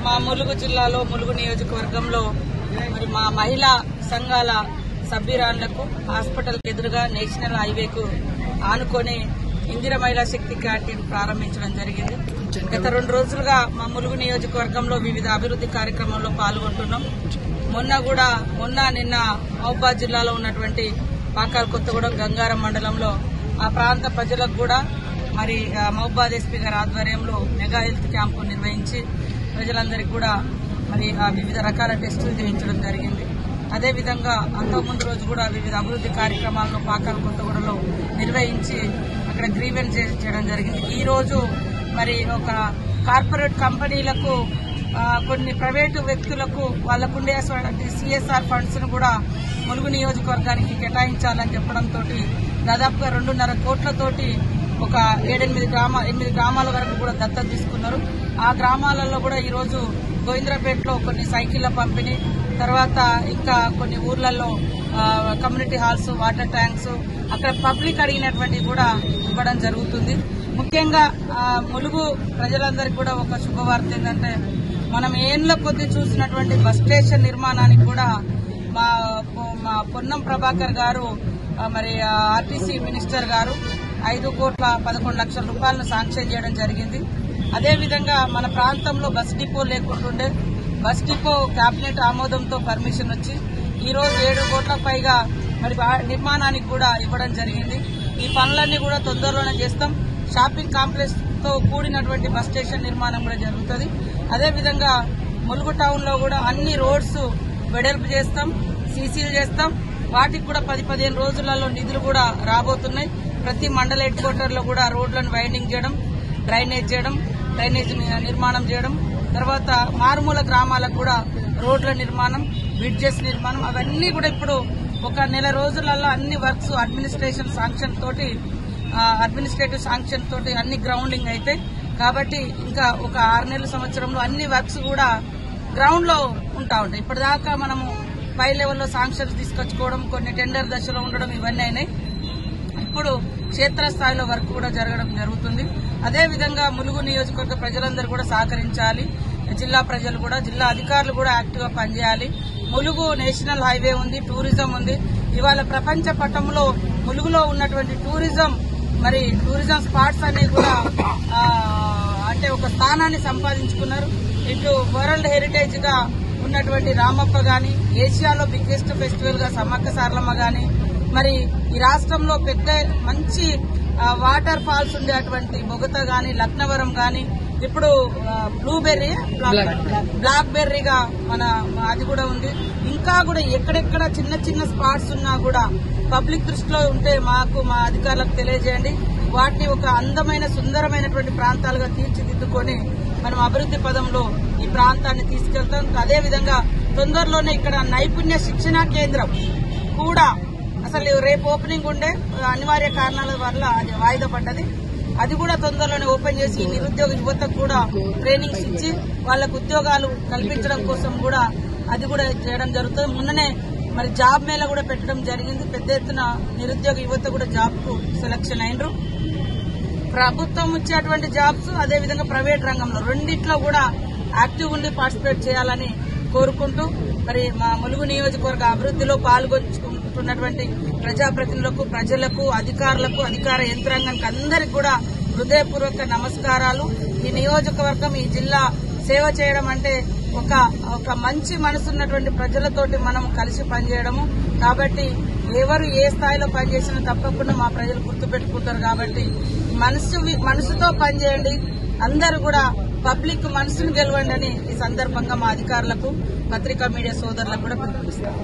మా ములుగు జిల్లాలో ములుగు నియోజకవర్గంలో మరి మా మహిళా సంఘాల సభ్యురాళ్లకు హాస్పిటల్ ఎదురుగా నేషనల్ హైవేకు ఆనుకొని ఇందిరా మహిళా శక్తి క్యాంటీన్ ప్రారంభించడం జరిగింది. గత 2 రోజులుగా మా ములుగు నియోజకవర్గంలో వివిధ అభివృద్ది కార్యక్రమాల్లో పాల్గొంటున్నాం. నిన్న మహబూబాద్ జిల్లాలో ఉన్నటువంటి పాకాల కొత్తగూడెం గంగారం మండలంలో ఆ ప్రాంత ప్రజలకు కూడా మరి మహబూబాద్ ఎస్పీ గారి ఆధ్వర్యంలో మెగా హెల్త్ క్యాంపు నిర్వహించి ప్రజలందరికీ కూడా మరి వివిధ రకాల టెస్టులు చేయించడం జరిగింది. అదేవిధంగా అంతకుముందు రోజు కూడా వివిధ అభివృద్ది కార్యక్రమాలను పాకాల కొత్తగూడెంలో నిర్వహించి అక్కడ గ్రీవెన్స్ చేయడం జరిగింది. ఈ రోజు మరి ఒక కార్పొరేట్ కంపెనీలకు కొన్ని ప్రైవేటు వ్యక్తులకు వాళ్లకుండే సిఎస్ఆర్ ఫండ్స్ ను కూడా ములుగు నియోజకవర్గానికి కేటాయించాలని చెప్పడంతో దాదాపుగా 2.5 కోట్లతోటి ఒక 8 గ్రామాల వరకు కూడా దత్తత తీసుకున్నారు. ఆ గ్రామాలలో కూడా ఈ రోజు గోవింద్రపేటలో కొన్ని సైకిళ్ల పంపిణీ, తర్వాత ఇంకా కొన్ని ఊర్లలో కమ్యూనిటీ హాల్స్, వాటర్ ట్యాంక్స్, అక్కడ పబ్లిక్ అడిగినటువంటి కూడా ఇవ్వడం జరుగుతుంది. ముఖ్యంగా ములుగు ప్రజలందరికీ కూడా ఒక శుభవార్త ఏంటంటే మనం ఏళ్ల కొద్ది చూసినటువంటి బస్ స్టేషన్ నిర్మాణానికి కూడా మా పొన్నం ప్రభాకర్ గారు మరి ఆర్టీసీ మినిస్టర్ గారు 5,11,00,000 రూపాయలను శాంక్షన్ చేయడం జరిగింది. అదేవిధంగా మన ప్రాంతంలో బస్ డిపో లేకుంటుండే బస్ డిపో కేబినెట్ ఆమోదంతో పర్మిషన్ వచ్చి ఈ రోజు 7 కోట్ల పైగా మరి నిర్మాణానికి కూడా ఇవ్వడం జరిగింది. ఈ పనులన్నీ కూడా తొందరలోనే చేస్తాం. షాపింగ్ కాంప్లెక్స్ తో కూడినటువంటి బస్ స్టేషన్ నిర్మాణం కూడా జరుగుతుంది. అదేవిధంగా ములుగు టౌన్ లో కూడా అన్ని రోడ్స్ వెడల్పు చేస్తాం, సీసీలు చేస్తాం. వాటికి కూడా 10-15 రోజులలో నిధులు కూడా రాబోతున్నాయి. ప్రతి మండల హెడ్ క్వార్టర్ లో కూడా రోడ్లను వైండింగ్ చేయడం, డ్రైనేజ్ నిర్మాణం చేయడం, తర్వాత మారుమూల గ్రామాలకు కూడా రోడ్ల నిర్మాణం, బ్రిడ్జెస్ నిర్మాణం, అవన్నీ కూడా ఇప్పుడు ఒక నెల రోజులలో అన్ని వర్క్స్ అడ్మినిస్ట్రేటివ్ శాంక్షన్ తోటి అన్ని గ్రౌండింగ్ అయితే కాబట్టి ఇంకా ఒక 6 నెలల సంవత్సరంలో అన్ని వర్క్స్ కూడా గ్రౌండ్ లో ఉంటా ఉంటాయి. ఇప్పటిదాకా మనము పై లెవెల్లో శాంక్షన్స్ తీసుకొచ్చుకోవడం, కొన్ని టెండర్ దశలో ఉండడం, ఇవన్నీ అయినాయి. ఇప్పుడు క్షేత్రస్థాయిలో వర్క్ కూడా జరగడం జరుగుతుంది. అదేవిధంగా ములుగు నియోజకవర్గ ప్రజలందరూ కూడా సహకరించాలి. జిల్లా ప్రజలు కూడా, జిల్లా అధికారులు కూడా యాక్టివ్ గా పనిచేయాలి. ములుగు నేషనల్ హైవే ఉంది, టూరిజం ఉంది. ఇవాళ ప్రపంచ పటంలో ములుగులో ఉన్నటువంటి టూరిజం స్పాట్స్ అనేవి కూడా అంటే ఒక స్థానాన్ని సంపాదించుకున్నారు. ఇటు వరల్డ్ హెరిటేజ్ గా ఉన్నటువంటి రామప్ప గాని, ఏషియాలో బిగ్గెస్ట్ ఫెస్టివల్ గా సమ్మక్క సారలమ్మ గాని, మరి ఈ రాష్ట్రంలో పెద్ద మంచి వాటర్ ఫాల్స్ ఉండేటువంటి బొగత గాని, లక్నవరం గాని, ఇప్పుడు బ్లాక్ బెర్రీగా అది కూడా ఉంది. ఇంకా కూడా ఎక్కడెక్కడ చిన్న చిన్న స్పాట్స్ ఉన్నా కూడా పబ్లిక్ దృష్టిలో ఉంటే మాకు మా అధికారులకు తెలియజేయండి. వాటిని ఒక అందమైన సుందరమైనటువంటి ప్రాంతాలుగా తీర్చిదిద్దుకొని మనం అభివృద్ది పదంలో ఈ ప్రాంతాన్ని తీసుకెళ్తాం. అదేవిధంగా తొందరలోనే ఇక్కడ నైపుణ్య శిక్షణా కేంద్రం కూడా అసలు రేపు ఓపెనింగ్ ఉండే అనివార్య కారణాల వల్ల అది వాయిదా పడ్డది. అది కూడా తొందరలోనే ఓపెన్ చేసి నిరుద్యోగ యువతకు కూడా ట్రైనింగ్స్ ఇచ్చి వాళ్లకు ఉద్యోగాలు కల్పించడం కోసం కూడా అది కూడా చేయడం జరుగుతుంది. మొన్ననే మరి జాబ్ మేళా కూడా పెట్టడం జరిగింది. పెద్ద ఎత్తున నిరుద్యోగ యువత కూడా జాబ్ కు సెలక్షన్ అయినరు. ప్రభుత్వం ఇచ్చేటువంటి జాబ్స్, అదేవిధంగా ప్రైవేట్ రంగంలో రెండిట్లో కూడా యాక్టివ్ ఉండి పార్టిసిపేట్ చేయాలని కోరుకుంటూ మరి మా ములుగు నియోజకవర్గ అభివృద్దిలో పాల్గొంటున్నటువంటి ప్రజాప్రతినిధులకు, ప్రజలకు, అధికారులకు, అధికార యంత్రాంగానికి అందరికీ కూడా హృదయపూర్వక నమస్కారాలు. ఈ నియోజకవర్గం, ఈ జిల్లా సేవ చేయడం అంటే ఒక మంచి మనసున్నటువంటి ప్రజలతోటి మనం కలిసి పనిచేయడము. కాబట్టి ఎవరు ఏ స్థాయిలో పనిచేసినా తప్పకుండా మా ప్రజలు గుర్తుపెట్టుకుంటారు. కాబట్టి మనసుతో పనిచేయండి, అందరూ కూడా పబ్లిక్ మనసును గెలవండి అని ఈ సందర్భంగా మా అధికారులకు, పత్రికా మీడియా సోదరులకు కూడా పిలుపునిస్తాం.